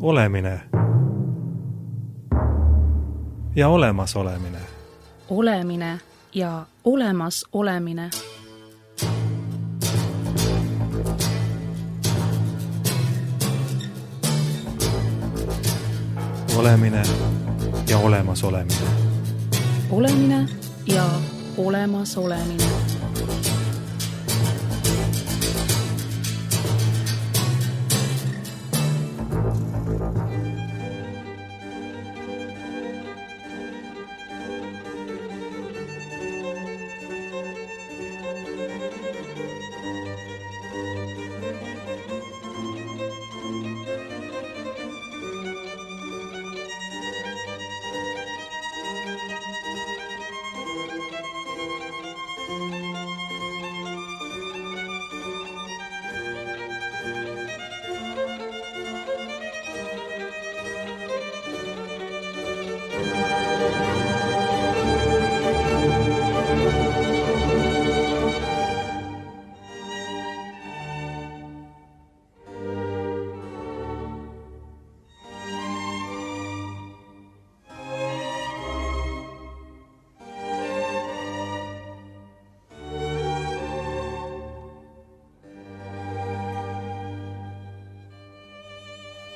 Olemine ja olemasolemine. Olemine ja olemas olemine. Olemine ja olemas olemine. Olemine ja olemas olemine.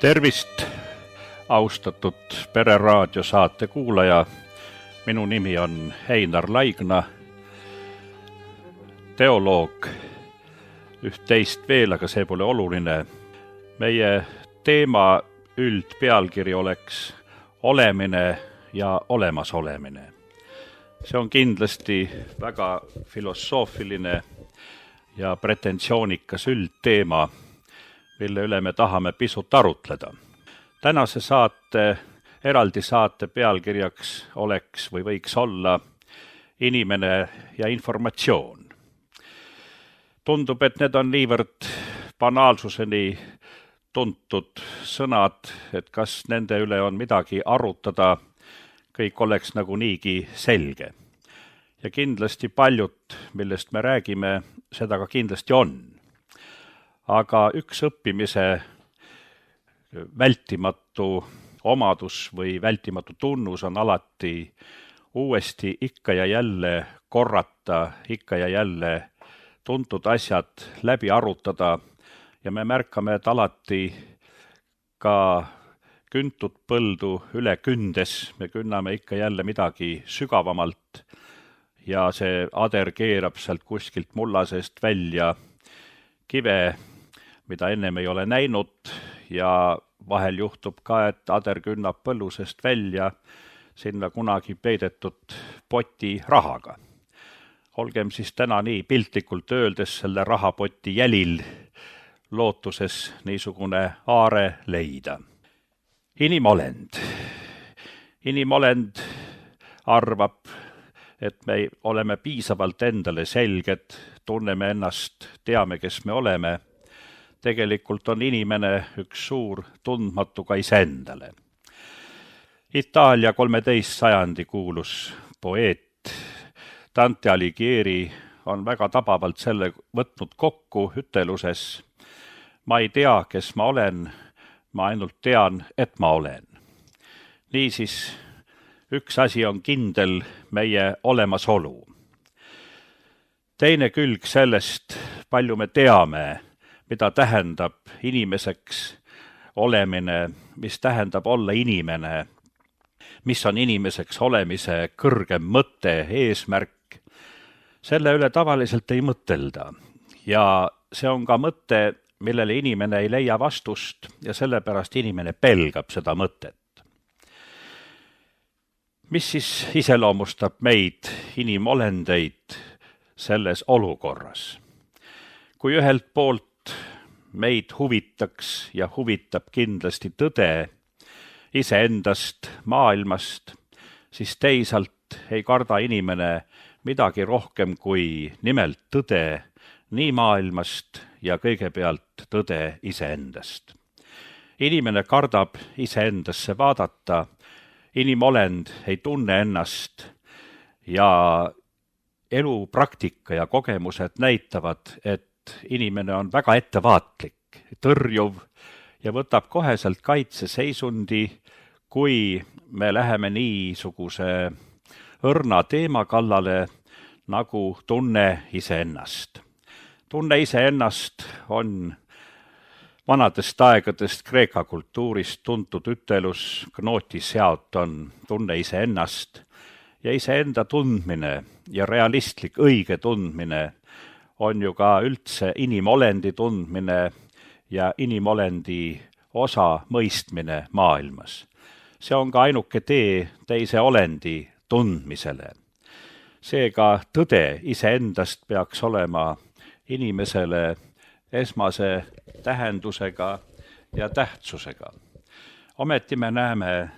Tervist, austatud Pereraadio saate kuulaja. Minu nimi on Einar Laigna, teoloog, üht-teist veel, aga see pole oluline. Meie teema üldpealkiri oleks olemine ja olemas olemine. See on kindlasti väga filosoofiline ja pretensioonikas üldteema, mille üle me tahame pisut arutleda. Tänase saate, eraldi saate pealkirjaks oleks või võiks olla inimene ja informatsioon. Tundub, et need on niivõrd banaalsuseni tuntud sõnad, et kas nende üle on midagi arutada, kõik oleks nagu niigi selge. Ja kindlasti paljud, millest me räägime, seda ka kindlasti on. Aga üks õppimise vältimatu omadus või vältimatu tunnus on alati uuesti ikka ja jälle korrata, ikka ja jälle tuntud asjad läbi arutada ja me märkame, et alati ka küntud põldu üle kündes me künname ikka jälle midagi sügavamalt ja see ader keerab sealt kuskilt mulla seest välja kive, mida ennem ei ole näinud ja vahel juhtub ka, et ader künnab põllusest välja sinna kunagi peidetud poti rahaga. Olgem siis täna nii piltlikult öeldes selle rahapoti jälil lootuses niisugune aare leida. Inimolend. Inimolend arvab, et me oleme piisavalt endale selged, tunneme ennast, teame, kes me oleme. Tegelikult on inimene üks suur tundmatu ka iseendale. Itaalia 13. sajandi kuulus poeet Dante Alighieri on väga tabavalt selle võtnud kokku üteluses: ma ei tea, kes ma olen, ma ainult tean, et ma olen. Niisiis, üks asi on kindel meie olemasolu. Teine külg sellest, palju me teame, mida tähendab inimeseks olemine, mis tähendab olla inimene, mis on inimeseks olemise kõrgem mõte, eesmärk, selle üle tavaliselt ei mõtelda. Ja see on ka mõte, millele inimene ei leia vastust ja sellepärast inimene pelgab seda mõtet. Mis siis iseloomustab meid, inimolendeid, selles olukorras? Kui ühelt poolt meid huvitaks ja huvitab kindlasti tõde iseendast, maailmast, siis teisalt ei karda inimene midagi rohkem kui nimelt tõde nii maailmast ja kõigepealt tõde iseendast. Inimene kardab iseendasse vaadata, inimolend ei tunne ennast ja elupraktika ja kogemused näitavad, et inimene on väga ettevaatlik, tõrjuv ja võtab koheselt kaitseseisundi, kui me läheme niisuguse õrna teema kallale nagu tunne iseennast. Tunne iseennast on vanadest aegadest Kreeka kultuurist tuntud ütelus gnootis on tunne iseennast ja iseenda tundmine ja realistlik õige tundmine on ju ka üldse inimolendi tundmine ja inimolendi osa mõistmine maailmas. See on ka ainuke tee teise olendi tundmisele. Seega tõde iseendast peaks olema inimesele esmase tähendusega ja tähtsusega. Ometi me näeme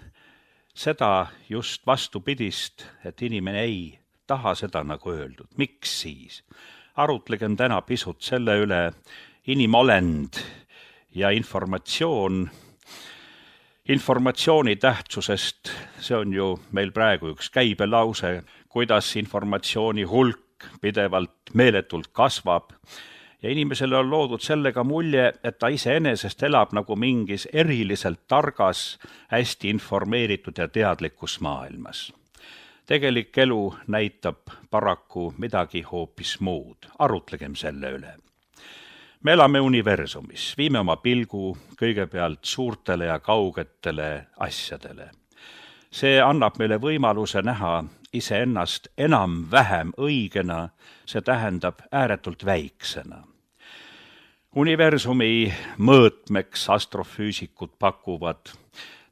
seda just vastupidist, et inimene ei taha seda nagu öeldud. Miks siis? Arutlegem täna pisut selle üle inimolend ja informatsioon. Informatsiooni tähtsusest, see on ju meil praegu üks käibelause, kuidas informatsiooni hulk pidevalt meeletult kasvab ja inimesele on loodud sellega mulje, et ta iseenesest elab nagu mingis eriliselt targas, hästi informeeritud ja teadlikus maailmas. Tegelik elu näitab paraku midagi hoopis muud. Arutlegem selle üle. Me elame universumis, viime oma pilgu kõigepealt suurtele ja kaugetele asjadele. See annab meile võimaluse näha iseennast enam-vähem õigena, see tähendab ääretult väiksena. Universumi mõõtmeks astrofüüsikud pakuvad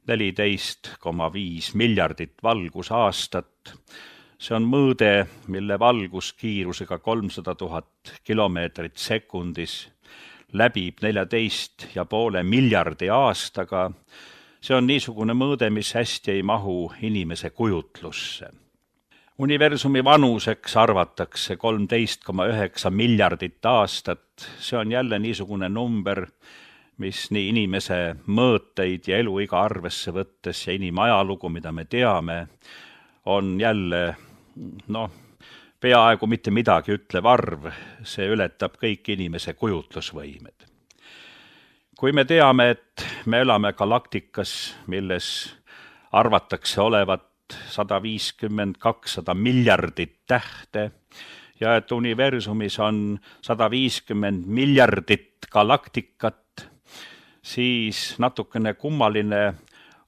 14,5 miljardit valgusaastat. See on mõõde, mille valguskiirusega 300 000 kilomeetrit sekundis läbib 14,5 miljardi aastaga. See on niisugune mõõde, mis hästi ei mahu inimese kujutlusse. Universumi vanuseks arvatakse 13,9 miljardit aastat. See on jälle niisugune number, mis nii inimese mõõteid ja eluiga arvesse võttes ja inimajalugu, mida me teame, on jälle peaaegu mitte midagi ütlev arv, see ületab kõik inimese kujutlusvõimed. Kui me teame, et me elame galaktikas, milles arvatakse olevat 150-200 miljardit tähte ja et universumis on 150 miljardit galaktikat, siis natukene kummaline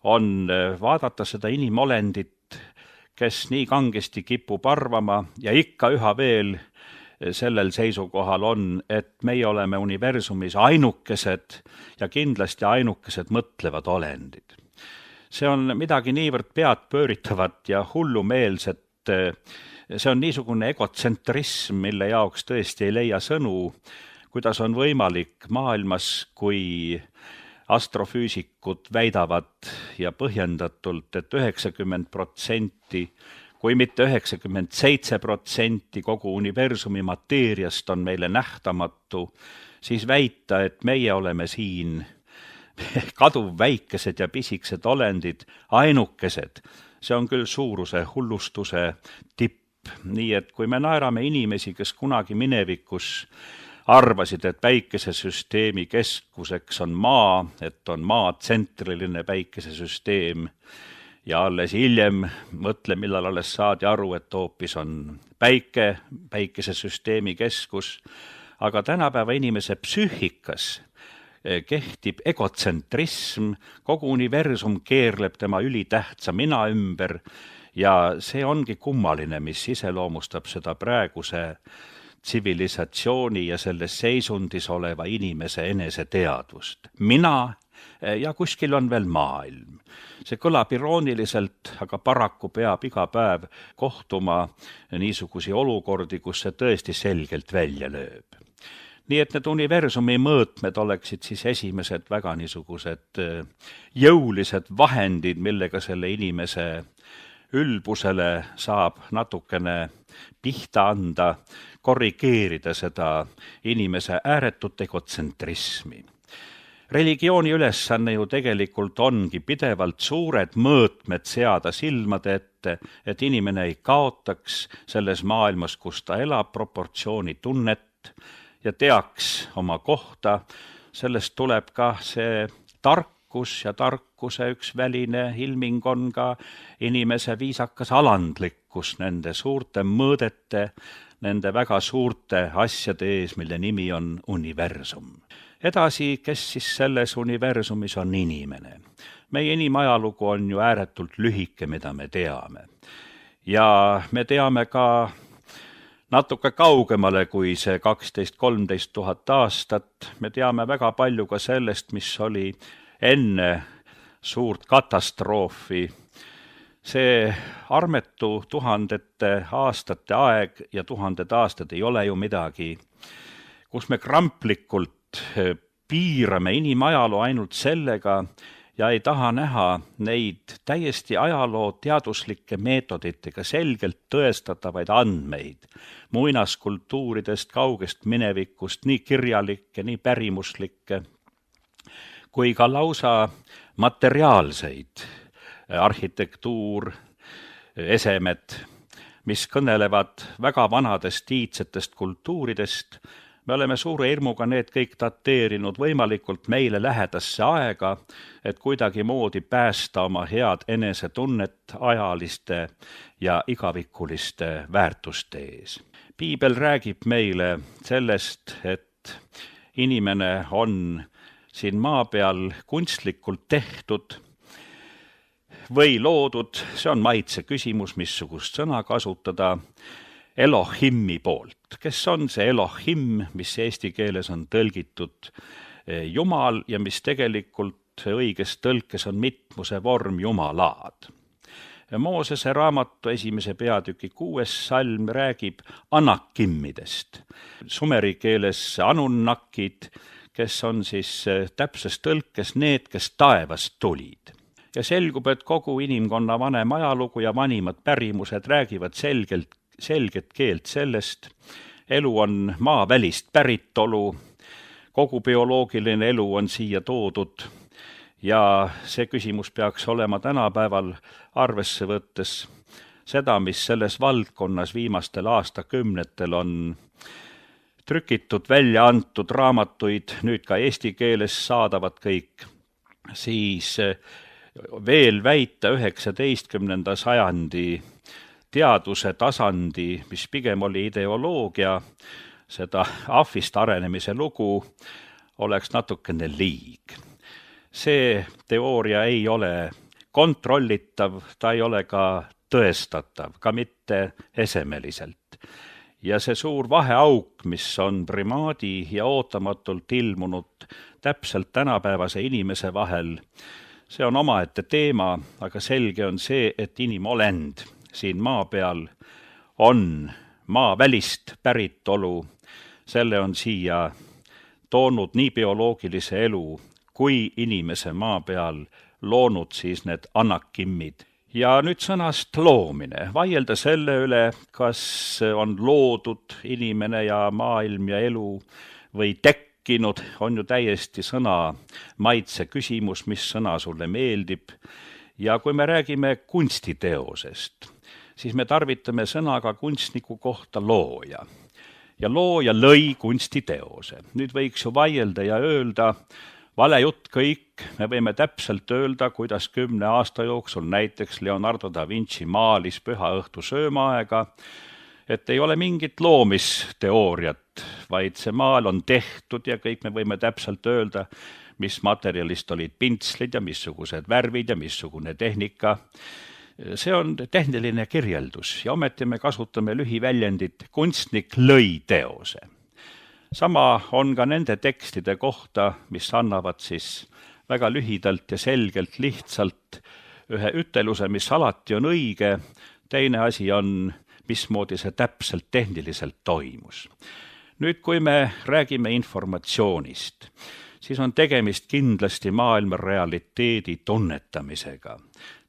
on vaadata seda inimolendit, kes nii kangesti kipub arvama ja ikka üha veel sellel seisukohal on, et meie oleme universumis ainukesed ja kindlasti ainukesed mõtlevad olendid. See on midagi niivõrd pead pööritavat ja hullumeelset, see on niisugune egotsentrism, mille jaoks tõesti ei leia sõnu, kuidas on võimalik maailmas, kui astrofüüsikud väidavad ja põhjendatult, et 90%, kui mitte 97% kogu universumi mateeriast on meile nähtamatu, siis väita, et meie oleme siin kaduv väikesed ja pisikesed olendid, ainukesed. See on küll suuruse hullustuse tipp. Nii et kui me naerame inimesi, kes kunagi minevikus arvasid, et päikesesüsteemi keskuseks on maa, et on maatsentriline päikesesüsteem ja alles hiljem mõtle, millal alles saadi aru, et hoopis on päikesesüsteemi keskus. Aga tänapäeva inimese psüühikas kehtib egotsentrism, kogu universum keerleb tema ülitähtsa mina ümber ja see ongi kummaline, mis iseloomustab seda praeguse tsivilisatsiooni ja selles seisundis oleva inimese eneseteadvust. Mina ja kuskil on veel maailm. See kõlab irooniliselt, aga paraku peab iga päev kohtuma niisugusi olukordi, kus see tõesti selgelt välja lööb. Nii et need universumi mõõtmed oleksid siis esimesed väga niisugused jõulised vahendid, millega selle inimese ülbusele saab natukene pihta anda, korrigeerida seda inimese ääretut egotsentrismi. Religiooni ülesanne ju tegelikult ongi pidevalt suured mõõtmed seada silmade ette, et inimene ei kaotaks selles maailmas, kus ta elab, proportsiooni tunnet ja teaks oma kohta. Sellest tuleb ka see tarkus ja tarkuse üks väline ilming on ka inimese viisakas alandlikkus nende suurte mõõdete, nende väga suurte asjade ees, mille nimi on universum. Edasi, kes siis selles universumis on inimene? Meie inimajalugu on ju ääretult lühike, mida me teame. Ja me teame ka natuke kaugemale kui see 12-13 tuhat aastat. Me teame väga palju ka sellest, mis oli enne suurt katastroofi. See armetu tuhandete aastate aeg ja tuhanded aastad ei ole ju midagi, kus me kramplikult piirame inimajaloo ainult sellega ja ei taha näha neid täiesti ajaloo teaduslike meetoditega selgelt tõestatavaid andmeid muinaskultuuridest, kaugest minevikust, nii kirjalikke, nii pärimuslikke, kui ka lausa materiaalseid arhitektuur, esemed, mis kõnelevad väga vanadest iidsetest kultuuridest. Me oleme suure hirmuga need kõik dateerinud võimalikult meile lähedasse aega, et kuidagi moodi päästa oma head enesetunnet ajaliste ja igavikuliste väärtuste ees. Piibel räägib meile sellest, et inimene on siin maa peal kunstlikult tehtud või loodud, see on maitse küsimus, missugust sõna kasutada, Elohimi poolt. Kes on see Elohim, mis eesti keeles on tõlgitud Jumal ja mis tegelikult õiges tõlkes on mitmuse vorm Jumalad. Moosese raamatu 1. peatüki 6. salm räägib anakimmidest. Sumeri keeles anunnakid, kes on siis täpses tõlkes need, kes taevast tulid. Ja selgub, et kogu inimkonna vanem ajalugu ja vanimad pärimused räägivad selget keelt sellest. Elu on maavälist päritolu, kogu bioloogiline elu on siia toodud ja see küsimus peaks olema tänapäeval arvesse võttes seda, mis selles valdkonnas viimastel aastakümnetel on trükitud, välja antud raamatuid, nüüd ka eesti keeles saadavad kõik, siis veel väita 19. sajandi teaduse tasandi, mis pigem oli ideoloogia, seda ahvist arenemise lugu, oleks natukene liig. See teooria ei ole kontrollitav, ta ei ole ka tõestatav, ka mitte esemeliselt. Ja see suur vaheauk, mis on primaadi ja ootamatult ilmunud täpselt tänapäevase inimese vahel, see on omaette teema, aga selge on see, et inimolend siin maa peal on maavälist päritolu, selle on siia toonud nii bioloogilise elu kui inimese maa peal loonud siis need anakimmid. Ja nüüd sõnast loomine. Vaielda selle üle, kas on loodud inimene ja maailm ja elu või tekkinud, on ju täiesti sõna maitse küsimus, mis sõna sulle meeldib. Ja kui me räägime kunstiteosest, siis me tarvitame sõnaga kunstniku kohta looja. Ja looja lõi kunstiteose. Nüüd võiks ju vaielda ja öelda, vale jutt kõik, me võime täpselt öelda, kuidas 10 aasta jooksul näiteks Leonardo da Vinci maalis Püha õhtu söömaaega, et ei ole mingit loomisteooriat, vaid see maal on tehtud ja kõik me võime täpselt öelda, mis materjalist olid pintslid ja missugused värvid ja missugune tehnika. See on tehniline kirjeldus ja ometi me kasutame lühiväljendit kunstnik lõi teose. Sama on ka nende tekstide kohta, mis annavad siis väga lühidalt ja selgelt lihtsalt ühe üteluse, mis alati on õige, teine asi on, mismoodi see täpselt tehniliselt toimus. Nüüd, kui me räägime informatsioonist, siis on tegemist kindlasti maailma realiteedi tunnetamisega.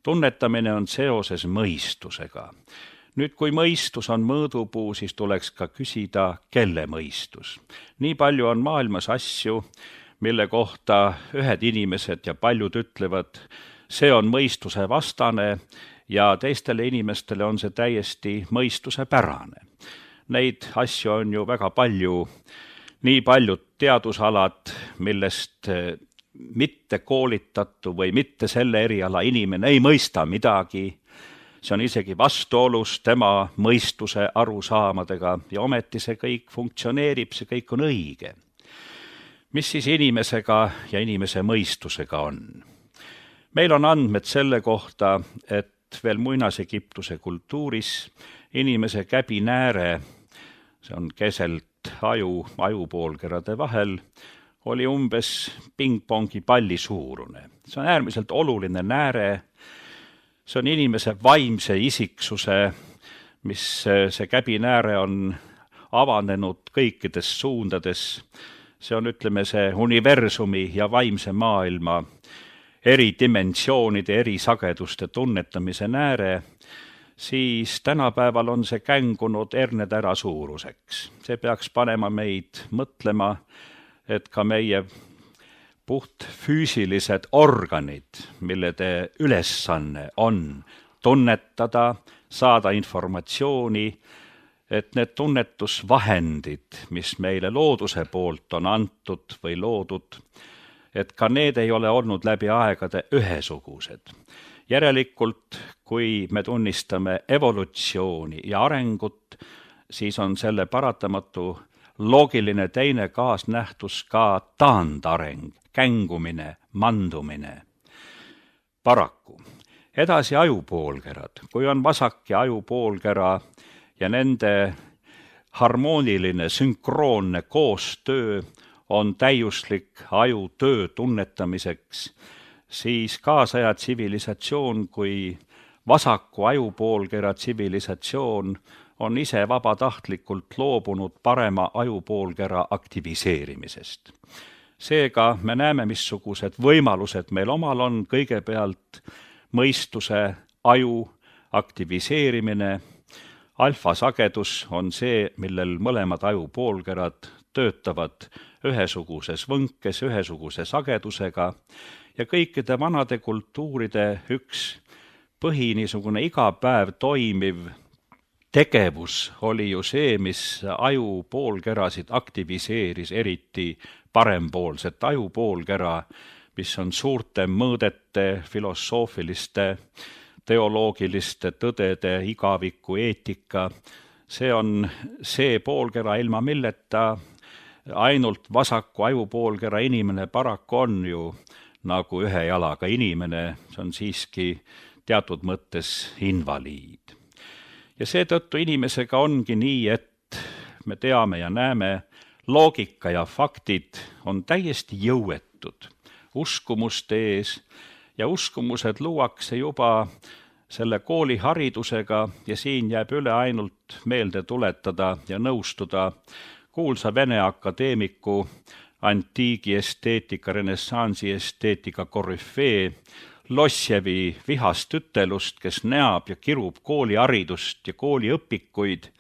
Tunnetamine on seoses mõistusega. Nüüd, kui mõistus on mõõdupuu, siis tuleks ka küsida, kelle mõistus. Nii palju on maailmas asju, mille kohta ühed inimesed ja paljud ütlevad, see on mõistuse vastane ja teistele inimestele on see täiesti mõistuse pärane. Neid asju on ju väga palju, nii paljud teadusalad, millest mitte koolitatu või mitte selle eriala inimene ei mõista midagi, see on isegi vastuolus tema mõistuse arusaamadega ja ometi see kõik funktsioneerib, see kõik on õige. Mis siis inimesega ja inimese mõistusega on? Meil on andmed selle kohta, et veel Muinas-Egiptuse kultuuris inimese käbinääre, see on keselt ajupoolkerade vahel, oli umbes pingpongi palli suurune. See on äärmiselt oluline nääre, see on inimese vaimse isiksuse, mis see käbinääre on avanenud kõikides suundades. See on, ütleme, see universumi ja vaimse maailma eri dimensioonide, eri sageduste tunnetamise nääre, siis tänapäeval on see kängunud hernetära suuruseks. See peaks panema meid mõtlema, et ka meie puht füüsilised organid, millede ülesanne on tunnetada, saada informatsiooni, et need tunnetusvahendid, mis meile looduse poolt on antud või loodud, et ka need ei ole olnud läbi aegade ühesugused. Järelikult, kui me tunnistame evolutsiooni ja arengut, siis on selle paratamatu loogiline teine kaasnähtus ka taandareng, kängumine, mandumine. Paraku, edasi ajupoolkerad, kui on vasak ja ajupoolkera ja nende harmooniline, sünkroonne koostöö on täiuslik aju töö tunnetamiseks, siis kaasaja tsivilisatsioon kui vasaku ajupoolkera tsivilisatsioon on ise vabatahtlikult loobunud parema ajupoolkera aktiviseerimisest. Seega me näeme, missugused võimalused meil omal on, kõigepealt mõistuse aju aktiviseerimine. Alfasagedus on see, millel mõlemad ajupoolkerad töötavad ühesuguses võnkes, ühesuguse sagedusega ja kõikide vanade kultuuride üks niisugune iga päev toimiv tegevus oli ju see, mis ajupoolkerasid aktiviseeris, eriti parempoolset ajupoolkera, mis on suurte mõõdete, filosoofiliste, teoloogiliste tõdede, igaviku eetika. See on see poolkera, ilma milleta ainult vasaku ajupoolkera inimene paraku on ju nagu ühe jalaga inimene, see on siiski teatud mõttes invaliid. Ja seetõttu inimesega ongi nii, et me teame ja näeme, loogika ja faktid on täiesti jõuetud uskumuste ees ja uskumused luuakse juba selle kooliharidusega ja siin jääb üle ainult meelde tuletada ja nõustuda kuulsa Vene akadeemiku, antiigi esteetika, renessansi esteetika korüfee Lossjevi vihast ütelust, kes näab ja kirub kooliharidust ja kooliõpikuid,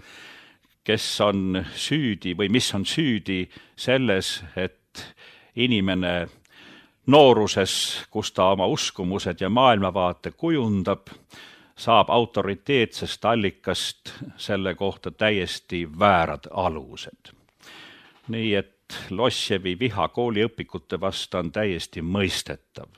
kes on süüdi või mis on süüdi selles, et inimene nooruses, kus ta oma uskumused ja maailmavaate kujundab, saab autoriteetsest allikast selle kohta täiesti väärad alused. Nii et Lossjevi viha kooliõpikute vastu on täiesti mõistetav.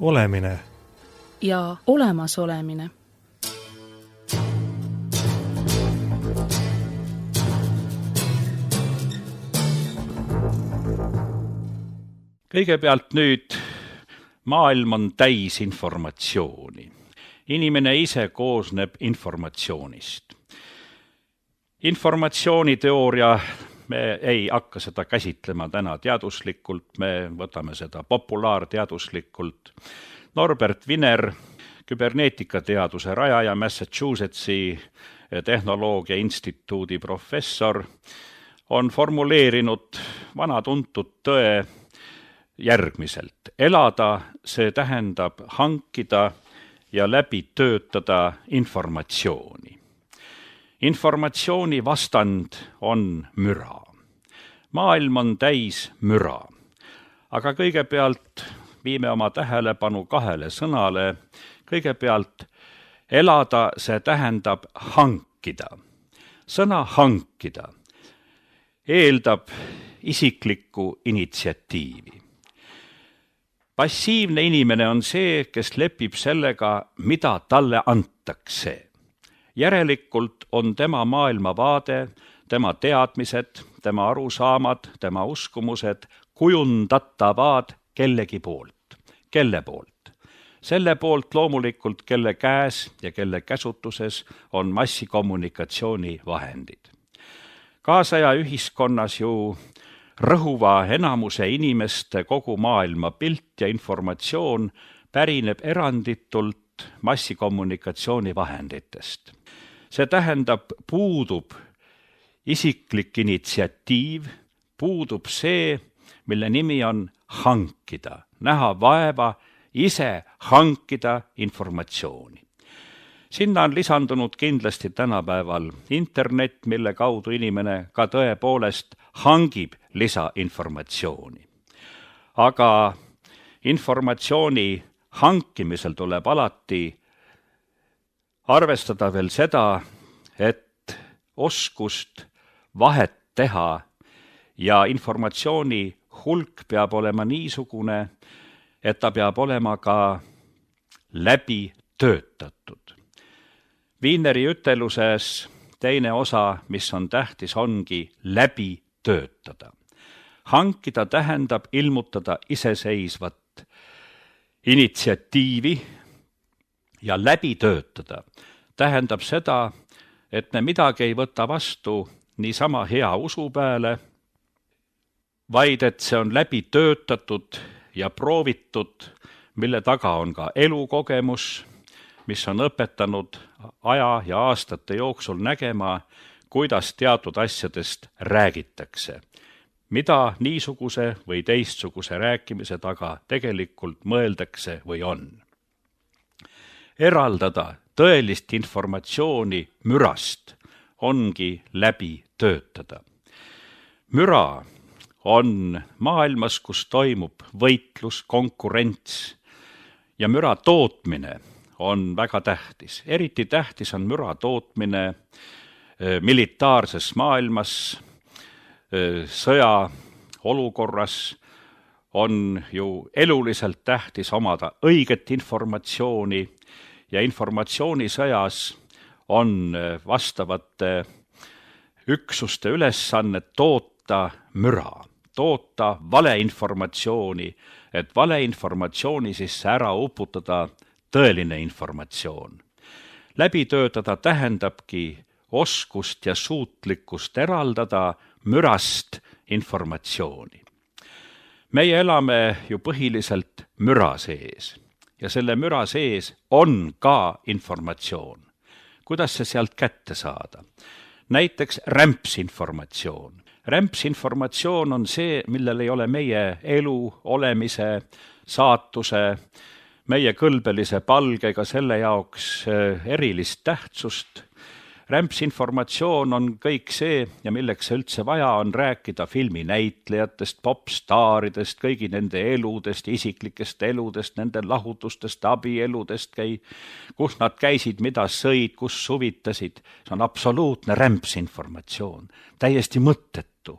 Olemine. Ja olemasolemine. Kõigepealt nüüd, maailm on täis informatsiooni. Inimene ise koosneb informatsioonist. Informatsiooniteooria, me ei hakka seda käsitlema täna teaduslikult, me võtame seda populaarteaduslikult. Norbert Wiener, küberneetikateaduse rajaja, Massachusettsi tehnoloogia instituudi professor, on formuleerinud vana tuntud tõe järgmiselt. Elada, see tähendab hankida ja läbi töötada informatsiooni. Informatsiooni vastand on müra. Maailm on täis müra. Aga kõigepealt viime oma tähelepanu kahele sõnale. Kõigepealt elada, see tähendab hankida. Sõna hankida eeldab isiklikku initsiatiivi. Passiivne inimene on see, kes lepib sellega, mida talle antakse. Järelikult on tema maailmavaade, tema teadmised, tema arusaamad, tema uskumused kujundatavad kellegi poolt. Kelle poolt? Selle poolt loomulikult, kelle käes ja kelle käsutuses on massikommunikatsiooni vahendid. Kaasaja ühiskonnas ju rõhuva enamuse inimeste kogu maailma pilt ja informatsioon pärineb eranditult massikommunikatsiooni vahenditest. See tähendab, puudub isiklik initsiatiiv, puudub see, mille nimi on hankida, näha vaeva, ise hankida informatsiooni. Sinna on lisandunud kindlasti tänapäeval internet, mille kaudu inimene ka tõepoolest hangib lisainformatsiooni. Aga informatsiooni hankimisel tuleb alati arvestada veel seda, et oskust vahet teha ja informatsiooni hulk peab olema niisugune, et ta peab olema ka läbi töötatud. Wieneri üteluses teine osa, mis on tähtis, ongi läbi töötada. Hankida tähendab ilmutada iseseisvat initsiatiivi ja läbi töötada tähendab seda, et me midagi ei võta vastu niisama hea usu peale, vaid et see on läbi töötatud ja proovitud, mille taga on ka elukogemus, mis on õpetanud aja ja aastate jooksul nägema, kuidas teatud asjadest räägitakse, mida niisuguse või teistsuguse rääkimise taga tegelikult mõeldakse või on. Eraldada tõelist informatsiooni mürast ongi läbi töötada. Müra on maailmas, kus toimub võitlus, konkurents ja müra tootmine on väga tähtis. Eriti tähtis on müra tootmine militaarses maailmas, sõja olukorras on ju eluliselt tähtis omada õiget informatsiooni ja informatsioonisõjas on vastavate üksuste ülesanne toota müra, toota valeinformatsiooni, et valeinformatsiooni sisse ära uputada tõeline informatsioon. Läbi töötada tähendabki oskust ja suutlikkust eraldada mürast informatsiooni. Meie elame ju põhiliselt müra sees ja selle müra sees on ka informatsioon. Kuidas see sealt kätte saada? Näiteks rämpsinformatsioon. Rämpsinformatsioon on see, millel ei ole meie elu, olemise, saatuse, meie kõlbelise palgega selle jaoks erilist tähtsust. Rämpsinformatsioon on kõik see ja milleks üldse vaja on rääkida filminäitlejatest, popstaaridest, kõigi nende eludest, isiklikest eludest, nende lahutustest, abieludest, kus nad käisid, mida sõid, kus suvitasid. See on absoluutne rämpsinformatsioon, täiesti mõttetu.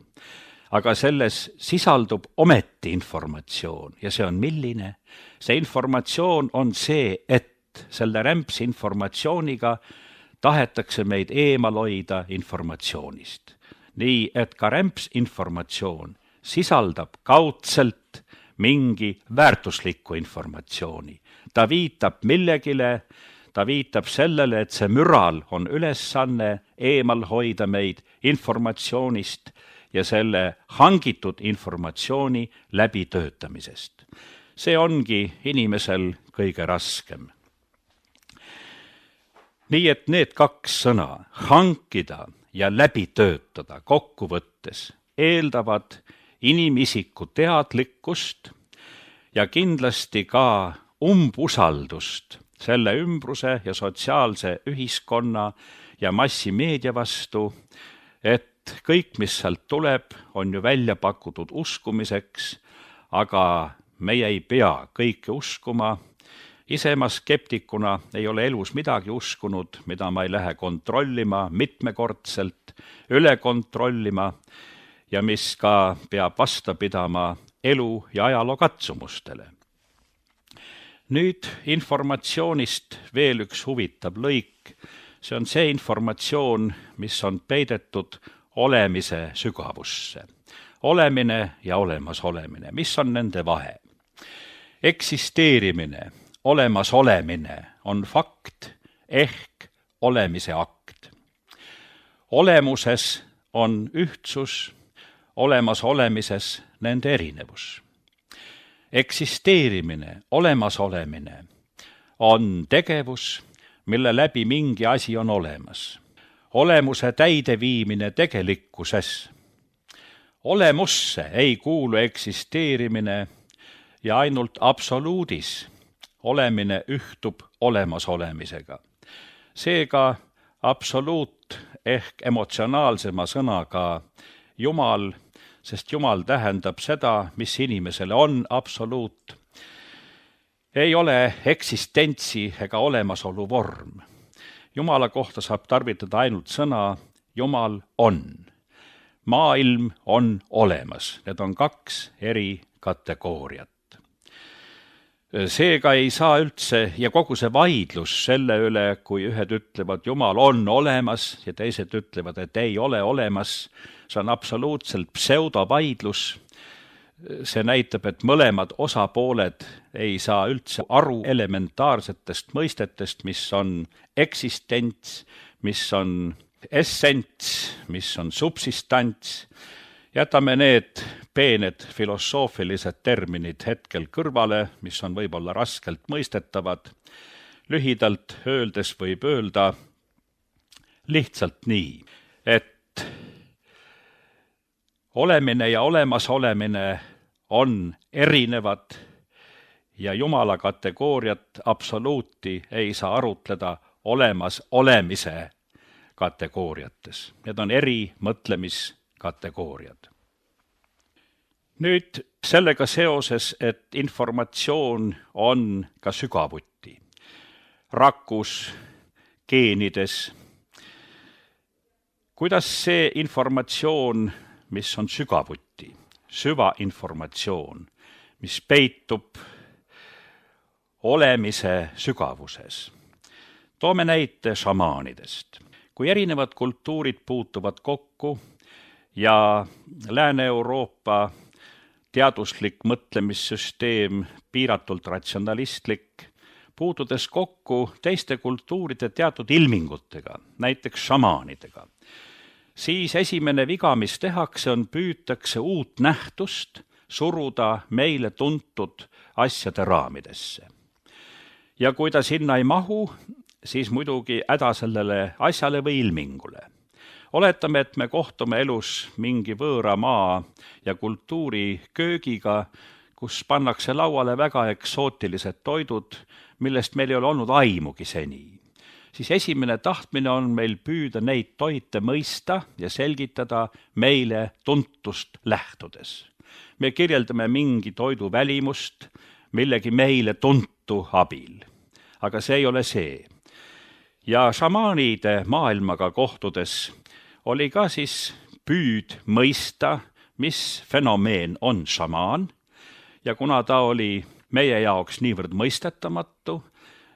Aga selles sisaldub ometi informatsioon ja see on milline? See informatsioon on see, et selle rämpsinformatsiooniga tahetakse meid eemal hoida informatsioonist. Nii, et ka rämpsinformatsioon sisaldab kaudselt mingi väärtuslikku informatsiooni. Ta viitab millegile, ta viitab sellele, et see müral on ülesanne eemal hoida meid informatsioonist ja selle hangitud informatsiooni läbitöötamisest. See ongi inimesel kõige raskem. Nii et need kaks sõna, hankida ja läbi töötada kokkuvõttes, eeldavad inimisiku teadlikkust ja kindlasti ka umbusaldust selle ümbruse ja sotsiaalse ühiskonna ja massimeedia vastu, et kõik, mis sealt tuleb, on ju välja pakutud uskumiseks, aga meie ei pea kõike uskuma. Ise ma skeptikuna ei ole elus midagi uskunud, mida ma ei lähe kontrollima mitmekordselt, üle kontrollima ja mis ka peab vastapidama elu ja ajaloo katsumustele. Nüüd informatsioonist veel üks huvitav lõik. See on see informatsioon, mis on peidetud olemise sügavusse. Olemine ja olemasolemine. Mis on nende vahe? Eksisteerimine, olemasolemine on fakt ehk olemise akt. Olemuses on ühtsus, olemasolemises nende erinevus. Eksisteerimine, olemasolemine on tegevus, mille läbi mingi asi on olemas. Olemuse täideviimine tegelikkuses. Olemusse ei kuulu eksisteerimine ja ainult absoluudis olemine ühtub olemasolemisega. Seega absoluut ehk emotsionaalsema sõnaga Jumal, sest Jumal tähendab seda, mis inimesele on absoluut, ei ole eksistentsi ega olemasolu vorm. Jumala kohta saab tarvitada ainult sõna Jumal on. Maailm on olemas. Need on kaks eri kategooriat. Seega ei saa üldse, ja kogu see vaidlus selle üle, kui ühed ütlevad, Jumal on olemas ja teised ütlevad, et ei ole olemas, see on absoluutselt pseudovaidlus. See näitab, et mõlemad osapooled ei saa üldse aru elementaarsetest mõistetest, mis on eksistents, mis on essents, mis on subsistants. Jätame need peened filosoofilised terminid hetkel kõrvale, mis on võib-olla raskelt mõistetavad. Lühidalt öeldes võib öelda lihtsalt nii, et olemine ja olemasolemine on erinevad ja Jumala kategooriat absoluuti ei saa arutleda olemasolemise kategooriates. Need on eri mõtlemiskategooriad. Nüüd sellega seoses, et informatsioon on ka sügavuti. Rakus, geenides. Kuidas see informatsioon mis on sügavuti, süvainformatsioon, mis peitub olemise sügavuses. Toome näite šamaanidest. Kui erinevad kultuurid puutuvad kokku ja Lääne-Euroopa teaduslik mõtlemissüsteem, piiratult ratsionalistlik, puutudes kokku teiste kultuuride teatud ilmingutega, näiteks šamaanidega, siis esimene viga, mis tehakse, on püütakse uut nähtust suruda meile tuntud asjade raamidesse. Ja kui ta sinna ei mahu, siis muidugi häda sellele asjale või ilmingule. Oletame, et me kohtume elus mingi võõra maa ja kultuuri köögiga, kus pannakse lauale väga eksootilised toidud, millest meil ei ole olnud aimugi seni. Siis esimene tahtmine on meil püüda neid toite mõista ja selgitada meile tuntust lähtudes. Me kirjeldame mingi toidu välimust millegi meile tuntu abil. Aga see ei ole see. Ja šamaanide maailmaga kohtudes oli ka siis püüd mõista, mis fenomeen on šamaan, ja kuna ta oli meie jaoks niivõrd mõistetamatu,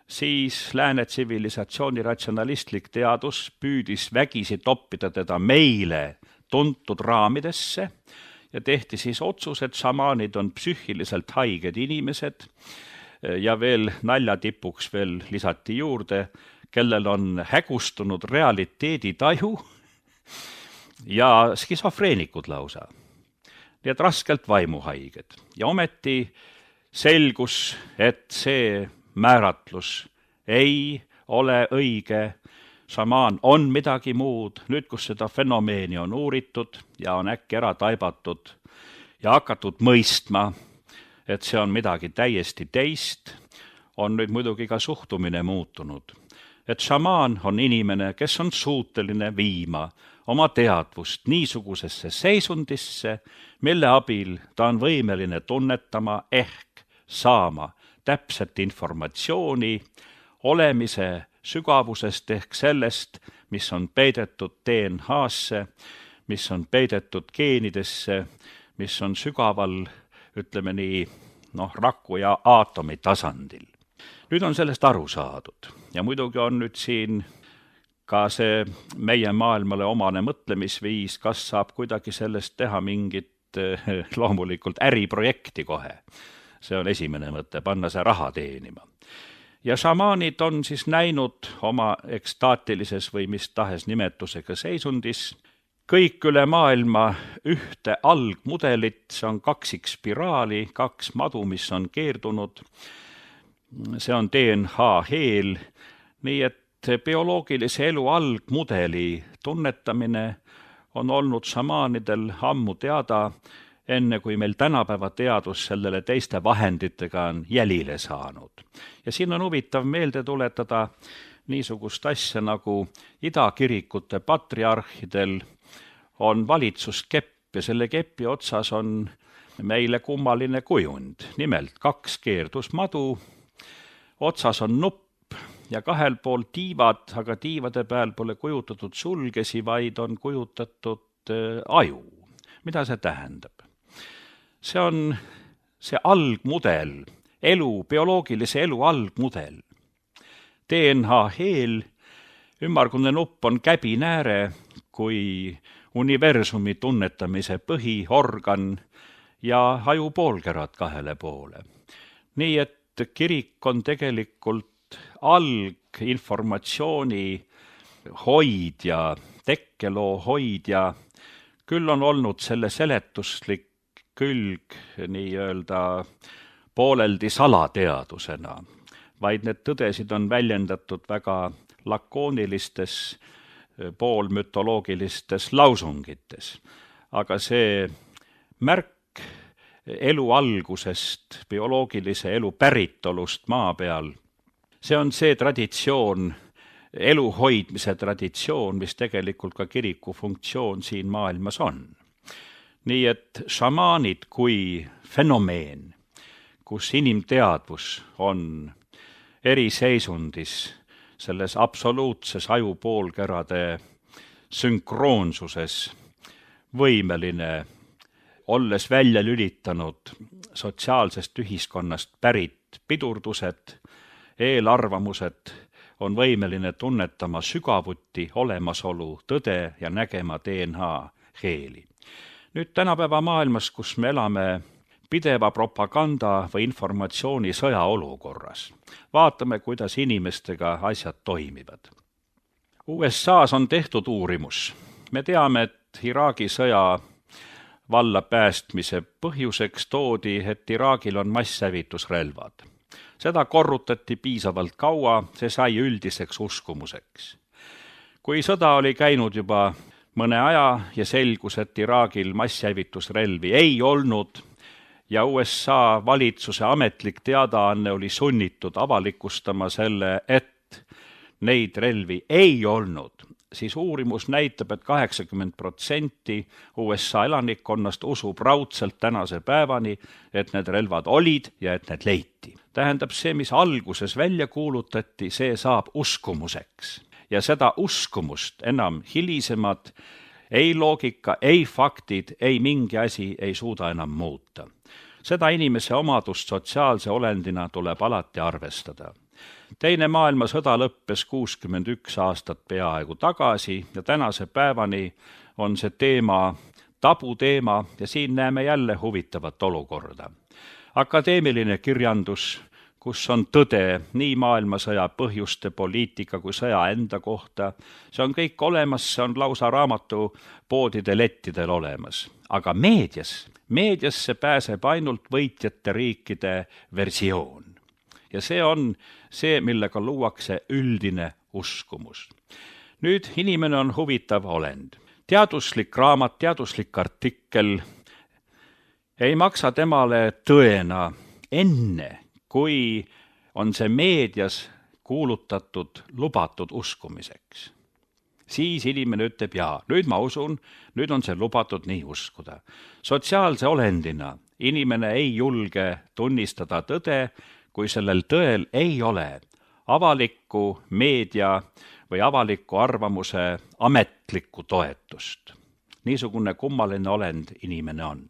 siis lääne tsivilisatsiooni ratsionalistlik teadus püüdis vägisi toppida teda meile tuntud raamidesse ja tehti siis otsus, et šamaanid on psüühiliselt haiged inimesed ja veel naljatipuks veel lisati juurde, kellel on hägustunud realiteeditaju ja skisofreenikud lausa. Nii et raskelt vaimuhaiged. Ja ometi selgus, et see määratlus ei ole õige. Šamaan on midagi muud. Nüüd, kus seda fenomeeni on uuritud ja on äkki ära taibatud ja hakatud mõistma, et see on midagi täiesti teist, on nüüd muidugi ka suhtumine muutunud. Et šamaan on inimene, kes on suuteline viima oma teadvust niisugusesse seisundisse, mille abil ta on võimeline tunnetama ehk saama täpset informatsiooni olemise sügavusest ehk sellest, mis on peidetud DNA-sse, mis on peidetud geenidesse, mis on sügaval, ütleme nii, raku ja aatomi tasandil. Nüüd on sellest aru saadud ja muidugi on nüüd siin ka see meie maailmale omane mõtlemisviis, kas saab kuidagi sellest teha mingit loomulikult äriprojekti kohe. See on esimene mõte, panna see raha teenima. Ja šamaanid on siis näinud oma ekstaatilises või mis tahes nimetusega seisundis kõik üle maailma ühte algmudelit, see on kaksikspiraali, 2 madu, mis on keerdunud. See on DNA-heel, nii et bioloogilise elu algmudeli tunnetamine on olnud šamaanidel ammu teada, enne kui meil tänapäeva teadus sellele teiste vahenditega on jälile saanud. Ja siin on huvitav meelde tuletada niisugust asja nagu idakirikute patriarhidel on valitsuskepp ja selle kepi otsas on meile kummaline kujund. Nimelt 2 keerdusmadu, otsas on nupp ja 2 pool tiivad, aga tiivade peal pole kujutatud sulgesi, vaid on kujutatud aju. Mida see tähendab? See on see algmudel, bioloogilise elu algmudel. DNA-heel ümmargune nupp on käbinääre kui universumi tunnetamise põhiorgan ja ajupoolkerad 2 poole. Nii et kirik on tegelikult alginformatsiooni hoidja, tekkeloo hoidja, küll on olnud selle seletuslik külg nii-öelda pooleldi salateadusena, vaid need tõdesid on väljendatud väga lakoonilistes, poolmütoloogilistes lausungites. Aga see märk elu algusest, bioloogilise elu päritolust maa peal, see on see traditsioon, elu hoidmise traditsioon, mis tegelikult ka kiriku funktsioon siin maailmas on. Nii et šamaanid kui fenomeen, kus inimteadvus on eriseisundis, selles absoluutses ajupoolkerade sünkroonsuses, võimeline, olles välja lülitanud sotsiaalsest ühiskonnast pärit pidurdused, eelarvamused, on võimeline tunnetama sügavuti olemasolu tõde ja nägema DNA heeli. Nüüd tänapäeva maailmas, kus me elame pideva propaganda või informatsiooni sõjaolukorras, vaatame, kuidas inimestega asjad toimivad. USA-s on tehtud uurimus. Me teame, et Iraagi sõja valla päästmise põhjuseks toodi, et Iraagil on masshävitusrelvad. Seda korrutati piisavalt kaua, see sai üldiseks uskumuseks. Kui sõda oli käinud juba mõne aja ja selgus, et Iraagil masshävitusrelvi ei olnud ja USA valitsuse ametlik teadaanne oli sunnitud avalikustama selle, et neid relvi ei olnud, siis uurimus näitab, et 80% USA elanikkonnast usub raudselt tänase päevani, et need relvad olid ja et need leiti. Tähendab, see, mis alguses välja kuulutati, see saab uskumuseks. Ja seda uskumust enam hilisemad, ei loogika, ei faktid, ei mingi asi ei suuda enam muuta. Seda inimese omadust sotsiaalse olendina tuleb alati arvestada. Teine maailmasõda lõppes 61 aastat peaaegu tagasi ja tänase päevani on see teema tabuteema ja siin näeme jälle huvitavat olukorda. Akadeemiline kirjandus, kus on tõde nii maailmasõja põhjuste, poliitika kui sõja enda kohta, see on kõik olemas, see on lausa raamatupoodide lettidel olemas. Aga meediasse pääseb ainult võitjate riikide versioon. Ja see on see, millega luuakse üldine uskumus. Nüüd inimene on huvitav olend. Teaduslik raamat, teaduslik artikkel ei maksa temale tõena enne, kui on see meedias kuulutatud lubatud uskumiseks. Siis inimene ütleb, jaa, nüüd ma usun, nüüd on see lubatud nii uskuda. Sotsiaalse olendina inimene ei julge tunnistada tõde, kui sellel tõel ei ole avalikku meedia või avaliku arvamuse ametlikku toetust. Niisugune kummaline olend inimene on.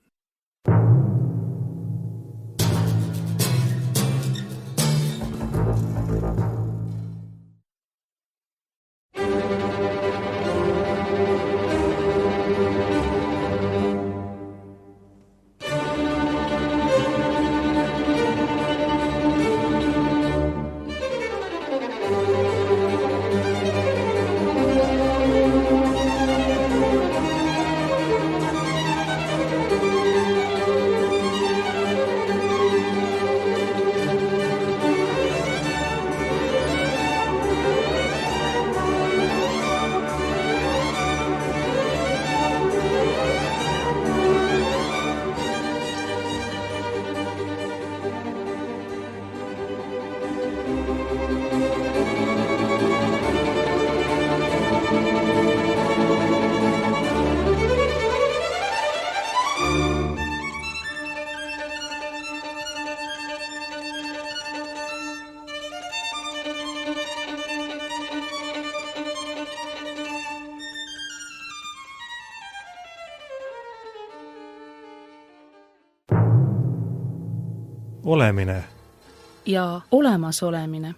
Olemine ja olemasolemine.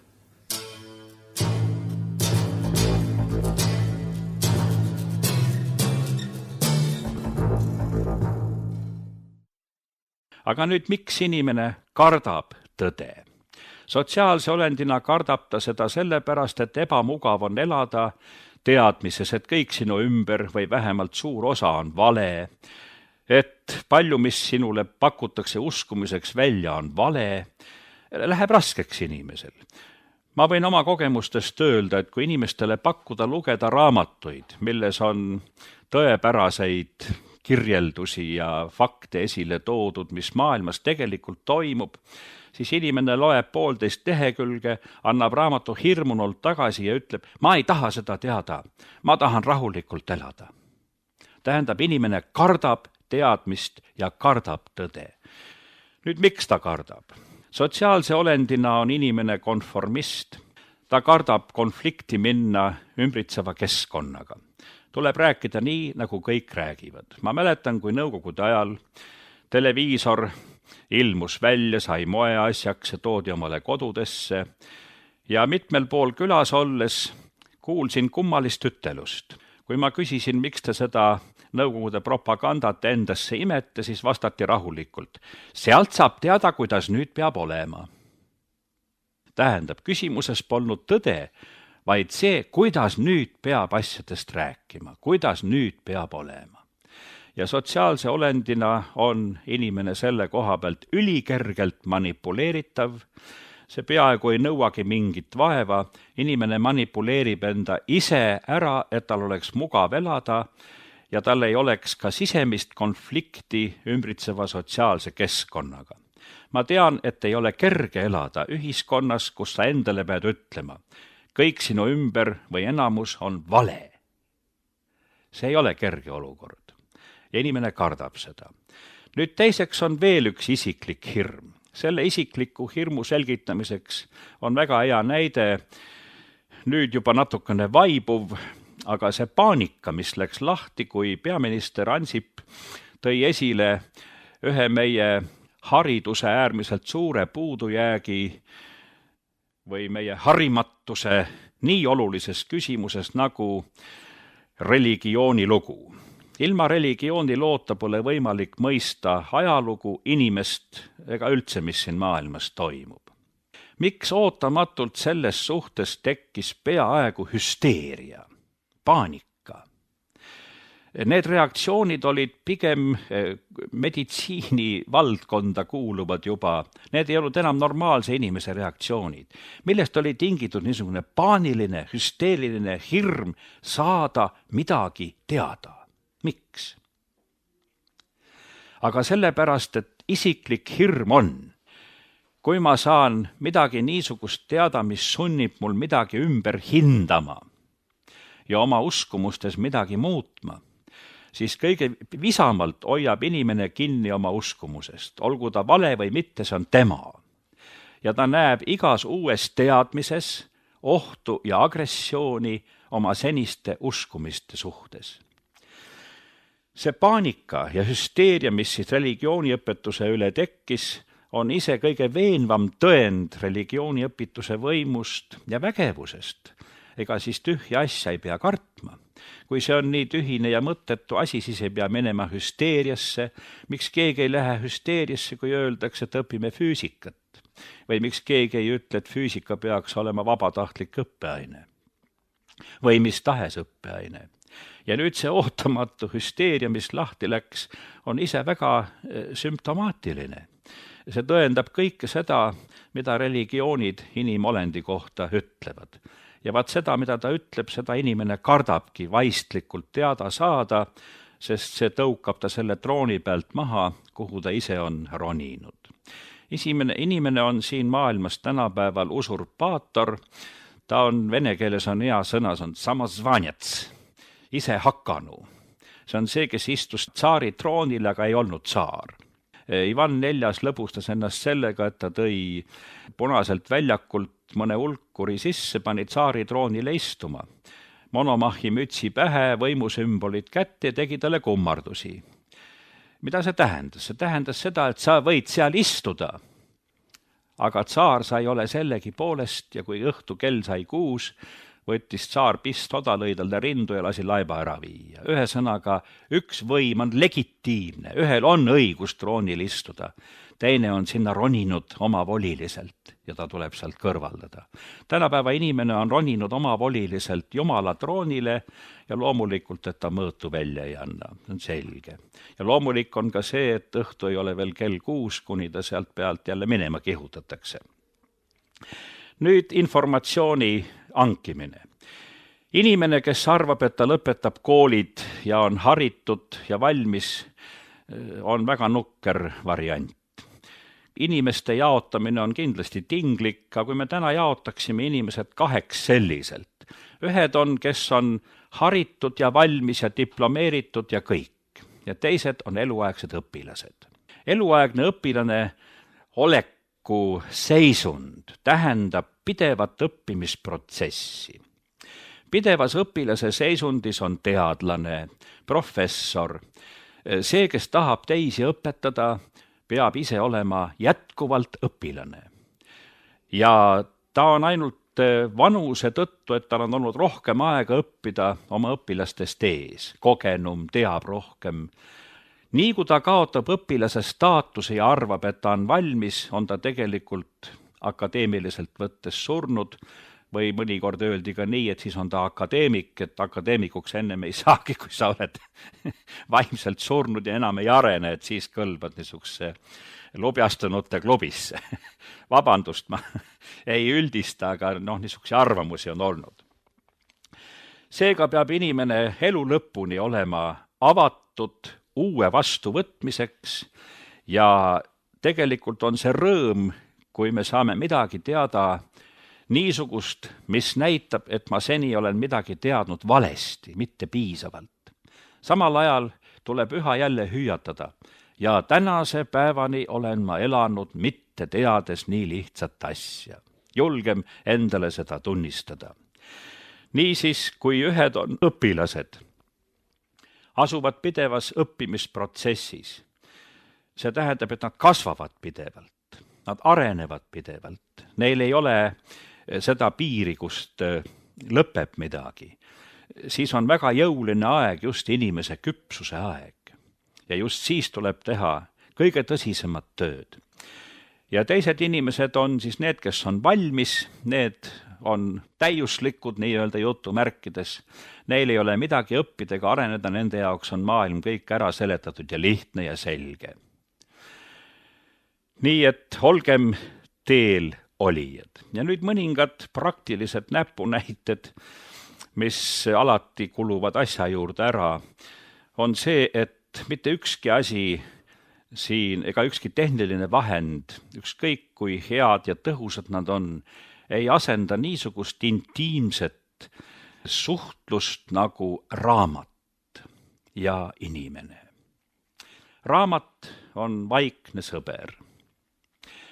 Aga nüüd, miks inimene kardab tõde? Sotsiaalse olendina kardab ta seda sellepärast, et ebamugav on elada teadmises, et kõik sinu ümber või vähemalt suur osa on vale, et palju, mis sinule pakutakse uskumiseks välja, on vale, läheb raskeks inimesel. Ma võin oma kogemustest öelda, et kui inimestele pakkuda lugeda raamatuid, milles on tõepäraseid kirjeldusi ja fakte esile toodud, mis maailmas tegelikult toimub, siis inimene loeb 1,5 lehekülge, annab raamatu hirmunult tagasi ja ütleb, ma ei taha seda teada, ma tahan rahulikult elada. Tähendab, inimene kardab teadmist ja kardab tõde. Nüüd, miks ta kardab? Sotsiaalse olendina on inimene konformist. Ta kardab konflikti minna ümbritseva keskkonnaga. Tuleb rääkida nii, nagu kõik räägivad. Ma mäletan, kui nõukogude ajal televiisor ilmus välja, sai moeasjaks ja toodi omale kodudesse ja mitmel pool külas olles kuulsin kummalist ütelust. Kui ma küsisin, miks te seda nõukogude propagandat endasse imete, siis vastati rahulikult. Sealt saab teada, kuidas nüüd peab olema. Tähendab, küsimuses polnud tõde, vaid see, kuidas nüüd peab asjadest rääkima, kuidas nüüd peab olema. Ja sotsiaalse olendina on inimene selle koha pealt ülikergelt manipuleeritav, see peaaegu ei nõuagi mingit vaeva, inimene manipuleerib enda ise ära, et tal oleks mugav elada ja tal ei oleks ka sisemist konflikti ümbritseva sotsiaalse keskkonnaga. Ma tean, et ei ole kerge elada ühiskonnas, kus sa endale pead ütlema. Kõik sinu ümber või enamus on vale. See ei ole kerge olukord. Ja inimene kardab seda. Nüüd teiseks on veel üks isiklik hirm. Selle isikliku hirmu selgitamiseks on väga hea näide, nüüd juba natukene vaibuv, aga see paanika, mis läks lahti, kui peaminister Ansip tõi esile ühe meie hariduse äärmiselt suure puudujäägi või meie harimatuse nii olulises küsimuses nagu religioonilugu. Ilma religiooniloota pole võimalik mõista ajalugu, inimest ega üldse, mis siin maailmas toimub. Miks ootamatult selles suhtes tekkis peaaegu hüsteeria, paanika? Need reaktsioonid olid pigem meditsiini valdkonda kuuluvad juba. Need ei olnud enam normaalse inimese reaktsioonid, millest oli tingitud niisugune paaniline, hüsteeriline hirm saada midagi teada. Miks? Aga sellepärast, et isiklik hirm on. Kui ma saan midagi niisugust teada, mis sunnib mul midagi ümber hindama ja oma uskumustes midagi muutma, siis kõige visamalt hoiab inimene kinni oma uskumusest. Olgu ta vale või mitte, see on tema. Ja ta näeb igas uues teadmises ohtu ja agressiooni oma seniste uskumiste suhtes. See paanika ja hüsteeria, mis siis religiooniõpetuse üle tekkis, on ise kõige veenvam tõend religiooniõpetuse võimust ja vägevusest. Ega siis tühja asja ei pea kartma. Kui see on nii tühine ja mõttetu asi, siis ei pea minema hüsteeriasse. Miks keegi ei lähe hüsteeriasse, kui öeldakse, et õpime füüsikat? Või miks keegi ei ütle, et füüsika peaks olema vabatahtlik õppeaine? Või mis tahes õppeaine? Ja nüüd see ootamatu hüsteeria, mis lahti läks, on ise väga sümptomaatiline. See tõendab kõike seda, mida religioonid inimolendi kohta ütlevad. Ja vaat seda, mida ta ütleb, seda inimene kardabki vaistlikult teada saada, sest see tõukab ta selle trooni pealt maha, kuhu ta ise on roninud. Inimene on siin maailmas tänapäeval usurpaator, ta on vene keeles on hea sõna, see on samozvanjats, ise hakanu. See on see, kes istus tsaari troonil, aga ei olnud tsaar. Ivan IV lõbustas ennast sellega, et ta tõi punaselt väljakult mõne ulkuri sisse, pani tsaari troonile istuma. Monomahi mütsi pähe, võimusümbolid kätte ja tegi talle kummardusi. Mida see tähendas? See tähendas seda, et sa võid seal istuda, aga tsaar sa ei ole sellegi poolest ja kui õhtu kell sai 6, võttis tsaar pistoda, lõi talle rindu ja lasi laiba ära viia. Ühesõnaga, üks võim on legitiimne, ühel on õigus troonil istuda, teine on sinna roninud omavoliliselt ja ta tuleb sealt kõrvaldada. Tänapäeva inimene on roninud omavoliliselt Jumala troonile ja loomulikult, et ta mõõtu välja ei anna, see on selge. Ja loomulik on ka see, et õhtu ei ole veel kell 6, kuni ta sealt pealt jälle minema kihutatakse. Nüüd informatsiooni ankimine. Inimene, kes arvab, et ta lõpetab koolid ja on haritud ja valmis, on väga nukker variant. Inimeste jaotamine on kindlasti tinglik, aga kui me täna jaotaksime inimesed 2 selliselt. Ühed on, kes on haritud ja valmis ja diplomeeritud ja kõik. Ja teised on eluaegsed õpilased. Eluaegne õpilane oleku seisund tähendab pidevat õppimisprotsessi. Pidevas õpilase seisundis on teadlane, professor. See, kes tahab teisi õpetada, peab ise olema jätkuvalt õpilane. Ja ta on ainult vanuse tõttu, et tal on olnud rohkem aega õppida oma õpilastest ees, kogenum, teab rohkem. Nii kui ta kaotab õpilase staatuse ja arvab, et ta on valmis, on ta tegelikult akadeemiliselt võttes surnud või mõnikord öeldi ka nii, et siis on ta akadeemik, et akadeemikuks ennem ei saagi, kui sa oled vaimselt surnud ja enam ei arene, et siis kõlbad niisuguse lubjastunute klubisse. Vabandust, ma ei üldista, aga niisuguse arvamusi on olnud. Seega peab inimene elu lõpuni olema avatud uue vastuvõtmiseks ja tegelikult on see rõõm, kui me saame midagi teada niisugust, mis näitab, et ma seni olen midagi teadnud valesti, mitte piisavalt. Samal ajal tuleb üha jälle hüüatada ja tänase päevani olen ma elanud mitte teades nii lihtsat asja. Julgem endale seda tunnistada. Niisiis, kui ühed on õpilased, asuvad pidevas õppimisprotsessis. See tähendab, et nad kasvavad pidevalt, nad arenevad pidevalt. Neil ei ole seda piiri, kust lõpeb midagi. Siis on väga jõuline aeg just inimese küpsuse aeg. Ja just siis tuleb teha kõige tõsisemat tööd. Ja teised inimesed on siis need, kes on valmis, need on täiuslikud nii-öelda jutumärkides. Neil ei ole midagi õppida ega areneda, nende jaoks on maailm kõik ära seletatud ja lihtne ja selge. Nii et olgem teel olijad. Ja nüüd mõningad praktilised näpunäited, mis alati kuluvad asja juurde ära, on see, et mitte ükski asi siin ega ükski tehniline vahend, ükskõik kui head ja tõhusad nad on, ei asenda niisugust intiimset suhtlust nagu raamat ja inimene. Raamat on vaikne sõber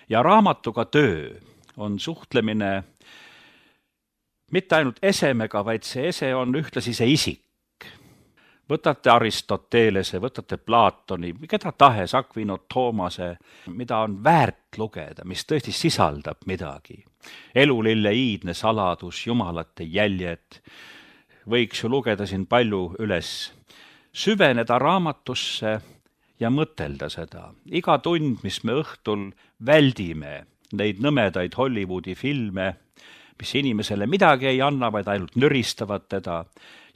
ja raamatuga töö on suhtlemine mitte ainult esemega, vaid see ese on ühtlasi see isik. Võtate Aristotelese, võtate Platoni, keda tahes, Aquino Thomase, mida on väärt lugeda, mis tõesti sisaldab midagi. Elulille iidne saladus, jumalate jäljed, võiks ju lugeda siin palju üles. Süveneda raamatusse ja mõtelda seda. Iga tund, mis me õhtul väldime, neid nõmedaid Hollywoodi filme, mis inimesele midagi ei anna, vaid ainult nüristavad teda,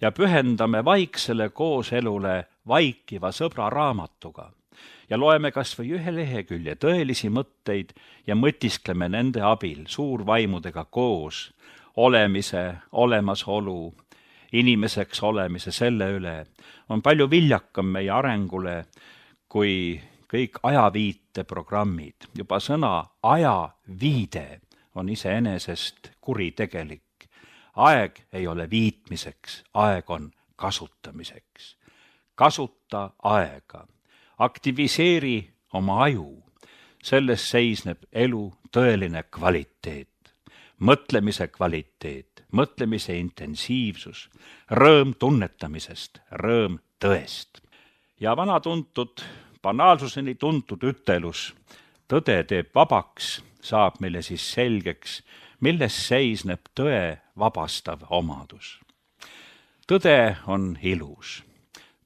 ja pühendame vaiksele kooselule vaikiva sõbra raamatuga ja loeme kas või ühe lehekülje tõelisi mõtteid ja mõtiskleme nende abil suurvaimudega koos olemise, olemasolu, inimeseks olemise selle üle on palju viljakam meie arengule kui kõik ajaviiteprogrammid. Juba sõna ajaviide on iseenesest kuritegelik. Aeg ei ole viitmiseks, aeg on kasutamiseks. Kasuta aega, aktiviseeri oma aju. Selles seisneb elu tõeline kvaliteet, mõtlemise kvaliteet, mõtlemise intensiivsus, rõõm tunnetamisest, rõõm tõest. Ja vana tuntud, banaalsuseni tuntud ütelus, tõde teeb vabaks, saab meile siis selgeks, milles seisneb tõe vabastav omadus. Tõde on ilus.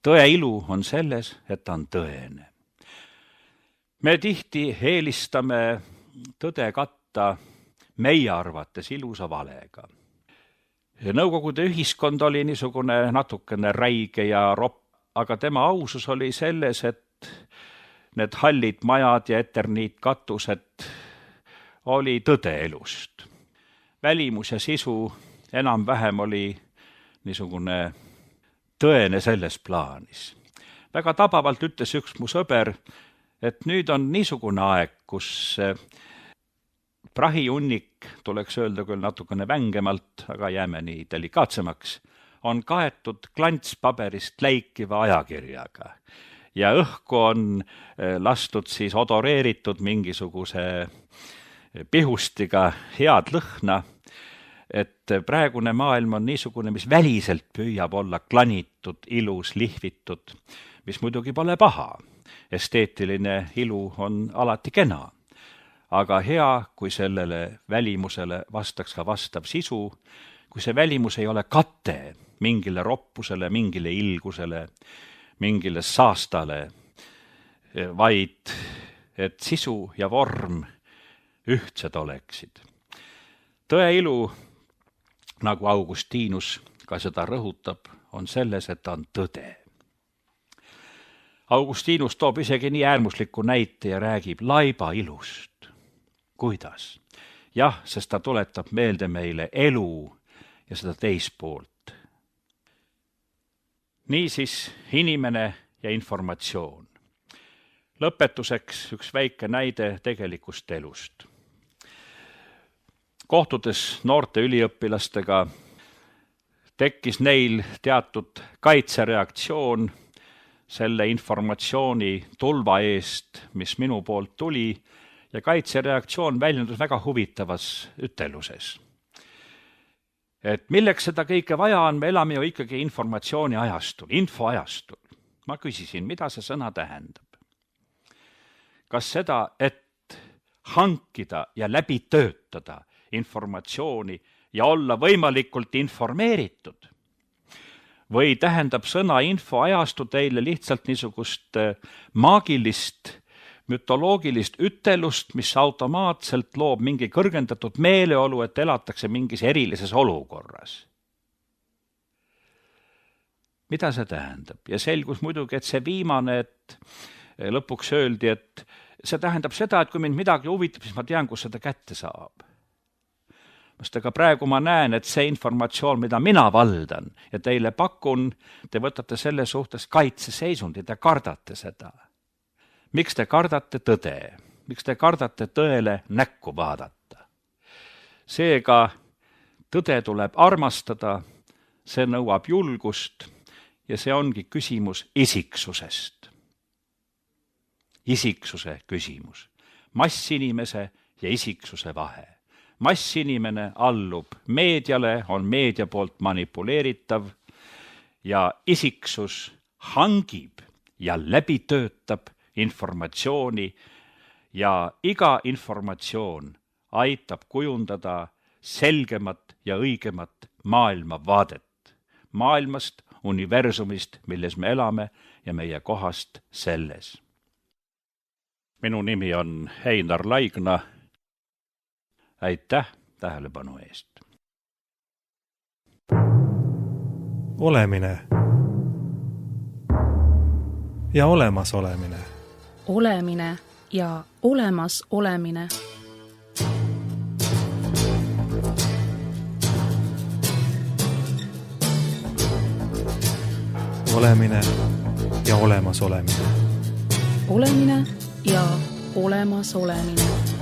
Tõe ilu on selles, et ta on tõene. Me tihti eelistame tõde katta meie arvates ilusa valega. Nõukogude ühiskond oli niisugune natukene räige ja ropp, aga tema ausus oli selles, et need hallid majad ja eterniitkatused oli tõde elust. Välimus ja sisu enam-vähem oli niisugune tõene selles plaanis. Väga tabavalt ütles üks mu sõber, et nüüd on niisugune aeg, kus prahihunnik, tuleks öelda küll natukene vängemalt, aga jääme nii delikaatsemaks, on kaetud klantspaberist läikiva ajakirjaga. Ja õhku on lastud siis odoreeritud mingisuguse pihustiga head lõhna. et praegune maailm on niisugune, mis väliselt püüab olla klanitud, ilus, lihvitud, mis muidugi pole paha. Esteetiline ilu on alati kena. Aga hea, kui sellele välimusele vastaks ka vastav sisu, kui see välimus ei ole kate mingile roppusele, mingile ilgusele, mingile saastale, vaid et sisu ja vorm ühtsed oleksid. Tõe ilu, nagu Augustinus ka seda rõhutab, on selles, et ta on tõde. Augustinus toob isegi nii äärmusliku näite ja räägib laiba ilust. Kuidas? Jah, sest ta tuletab meelde meile elu ja seda teispoolt. Niisiis inimene ja informatsioon. Lõpetuseks üks väike näide tegelikust elust. Kohtudes noorte üliõpilastega tekkis neil teatud kaitsereaktsioon selle informatsiooni tulva eest, mis minu poolt tuli, ja kaitsereaktsioon väljendus väga huvitavas üteluses. Et milleks seda kõike vaja on, me elame ju ikkagi informatsiooni ajastul, infoajastul. Ma küsisin, mida see sõna tähendab? Kas seda, et hankida ja läbi töötada informatsiooni ja olla võimalikult informeeritud? Või tähendab sõna infoajastu teile lihtsalt niisugust maagilist, mütoloogilist ütelust, mis automaatselt loob mingi kõrgendatud meeleolu, et elatakse mingis erilises olukorras? Mida see tähendab? Ja selgus muidugi, et see viimane, et lõpuks öeldi, et see tähendab seda, et kui mind midagi huvitab, siis ma tean, kus seda kätte saab. Sest aga praegu ma näen, et see informatsioon, mida mina valdan ja teile pakun, te võtate selle suhtes kaitseseisundi, te kardate seda. Miks te kardate tõde? Miks te kardate tõele näkku vaadata? Seega tõde tuleb armastada, see nõuab julgust ja see ongi küsimus isiksusest. Isiksuse küsimus. Massinimese ja isiksuse vahe. Massinimene allub meediale, on meedia poolt manipuleeritav ja isiksus hangib ja läbi töötab informatsiooni ja iga informatsioon aitab kujundada selgemat ja õigemat maailmavaadet. Maailmast, universumist, milles me elame ja meie kohast selles. Minu nimi on Einar Laigna. Aitäh tähelepanu eest. Olemine ja olemas olemine. Olemine ja olemas olemine. Olemine ja olemas olemine. Olemine ja olemas olemine.